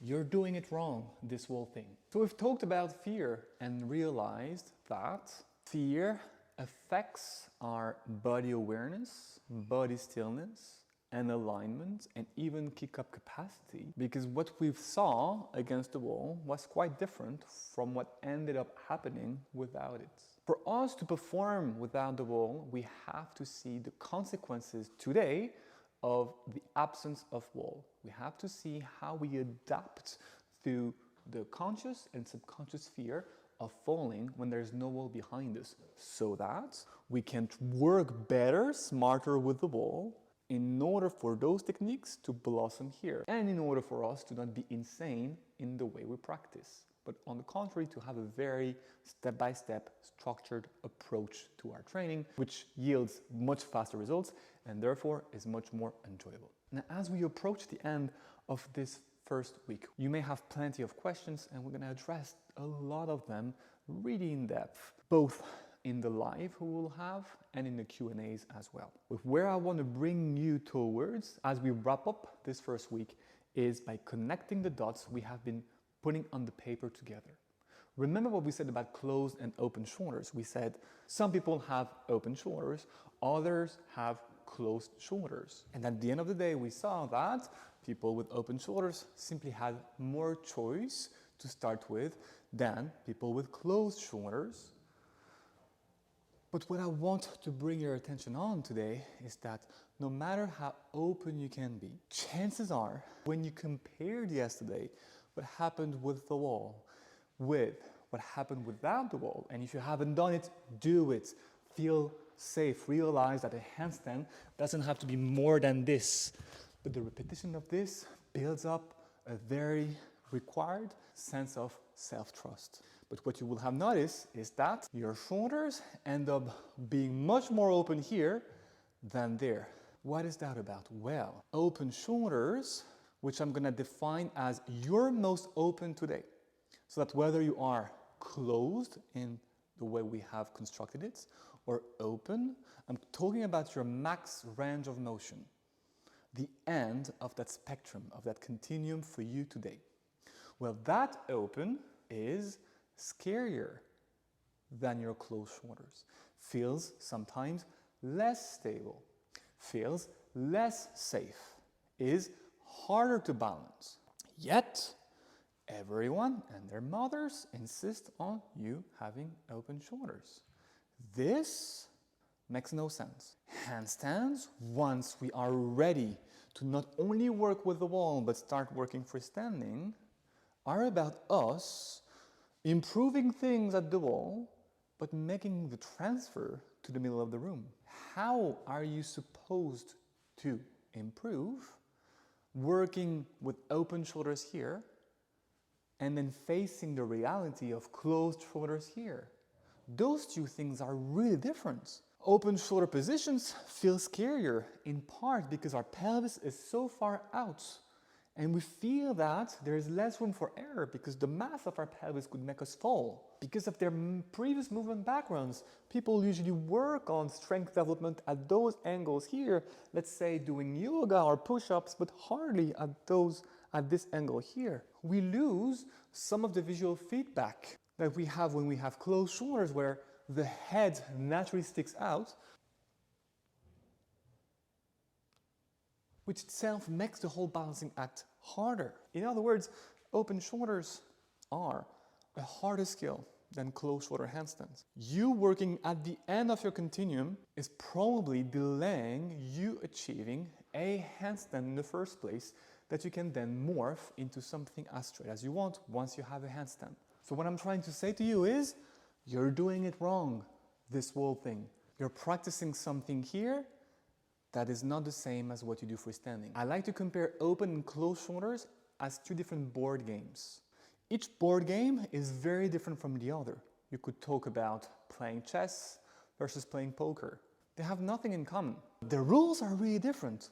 you're doing it wrong, this whole thing. So we've talked about fear and realized that fear affects our body awareness, body stillness, and alignment, and even kick-up capacity, because what we saw against the wall was quite different from what ended up happening without it. For us to perform without the wall, we have to see the consequences today of the absence of wall. We have to see how we adapt to the conscious and subconscious fear of falling when there's no wall behind us, so that we can work better, smarter with the wall, in order for those techniques to blossom here, and in order for us to not be insane in the way we practice, but on the contrary, to have a very step-by-step structured approach to our training, which yields much faster results and therefore is much more enjoyable. Now, as we approach the end of this first week, you may have plenty of questions, and we're going to address a lot of them really in depth, both in the live we will have and in the Q&As as well. But where I want to bring you towards as we wrap up this first week is by connecting the dots we have been putting on the paper together. Remember what we said about closed and open shoulders. We said some people have open shoulders, others have closed shoulders. And at the end of the day, we saw that people with open shoulders simply had more choice to start with than people with closed shoulders. But what I want to bring your attention on today is that no matter how open you can be, chances are when you compared yesterday what happened with the wall with what happened without the wall, and if you haven't done it, do it. Feel safe. Realize that a handstand doesn't have to be more than this, but the repetition of this builds up a very required sense of self-trust. But what you will have noticed is that your shoulders end up being much more open here than there. What is that about? Well, open shoulders, which I'm going to define as your most open today. So that whether you are closed in the way we have constructed it or open, I'm talking about your max range of motion, the end of that spectrum, of that continuum for you today. Well, that open is scarier than your closed shoulders. Feels sometimes less stable, feels less safe, is harder to balance. Yet, everyone and their mothers insist on you having open shoulders. This makes no sense. Handstands, once we are ready to not only work with the wall but start working for standing, are about us improving things at the wall, but making the transfer to the middle of the room. How are you supposed to improve working with open shoulders here and then facing the reality of closed shoulders here? Those two things are really different. Open shoulder positions feel scarier in part because our pelvis is so far out. And we feel that there is less room for error because the mass of our pelvis could make us fall. Because of their previous movement backgrounds, people usually work on strength development at those angles here, let's say doing yoga or push-ups, but hardly at this angle here. We lose some of the visual feedback that we have when we have closed shoulders, where the head naturally sticks out, which itself makes the whole balancing act harder. In other words, open shoulders are a harder skill than closed shoulder handstands. You working at the end of your continuum is probably delaying you achieving a handstand in the first place that you can then morph into something as straight as you want once you have a handstand. So what I'm trying to say to you is, you're doing it wrong, this whole thing. You're practicing something here that is not the same as what you do for standing. I like to compare open and closed shoulders as two different board games. Each board game is very different from the other. You could talk about playing chess versus playing poker. They have nothing in common. The rules are really different.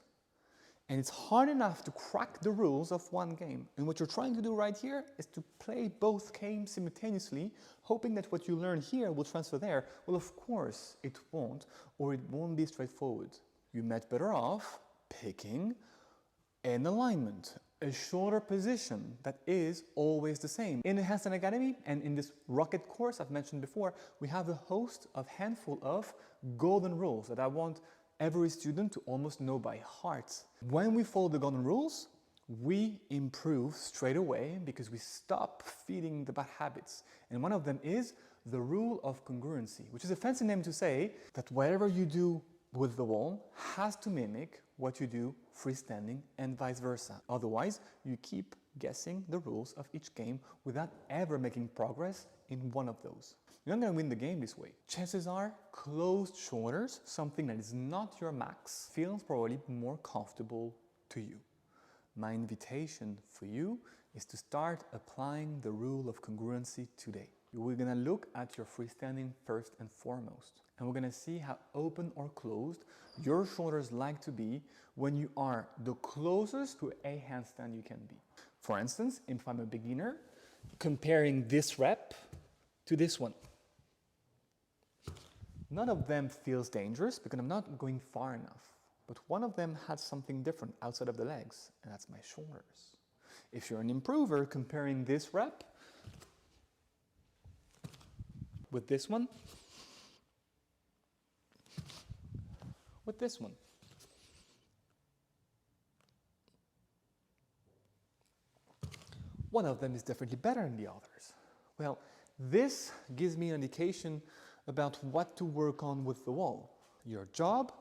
And it's hard enough to crack the rules of one game. And what you're trying to do right here is to play both games simultaneously, hoping that what you learn here will transfer there. Well, of course it won't, or it won't be straightforward. You're much better off picking an alignment, a shoulder position that is always the same. In the Handstand Academy and in this rocket course I've mentioned before, we have a host of handful of golden rules that I want every student to almost know by heart. When we follow the golden rules, we improve straight away because we stop feeding the bad habits. And one of them is the rule of congruency, which is a fancy name to say that whatever you do with the wall has to mimic what you do freestanding and vice versa. Otherwise, you keep guessing the rules of each game without ever making progress in one of those. You're not going to win the game this way. Chances are closed shoulders, something that is not your max, feels probably more comfortable to you. My invitation for you is to start applying the rule of congruency today. We're going to look at your freestanding first and foremost. And we're going to see how open or closed your shoulders like to be when you are the closest to a handstand you can be. For instance, if I'm a beginner, comparing this rep to this one. None of them feels dangerous because I'm not going far enough. But one of them had something different outside of the legs, and that's my shoulders. If you're an improver, comparing this rep with this one, with this one. One of them is definitely better than the others. Well, this gives me an indication about what to work on with the wall. Your job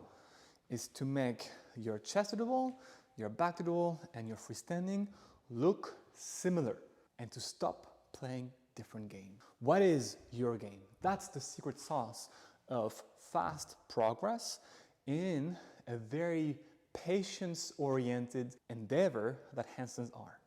is to make your chest to the wall, your back to the wall, and your freestanding look similar, and to stop playing different game. What is your game? That's the secret sauce of fast progress in a very patience-oriented endeavor that handstands are.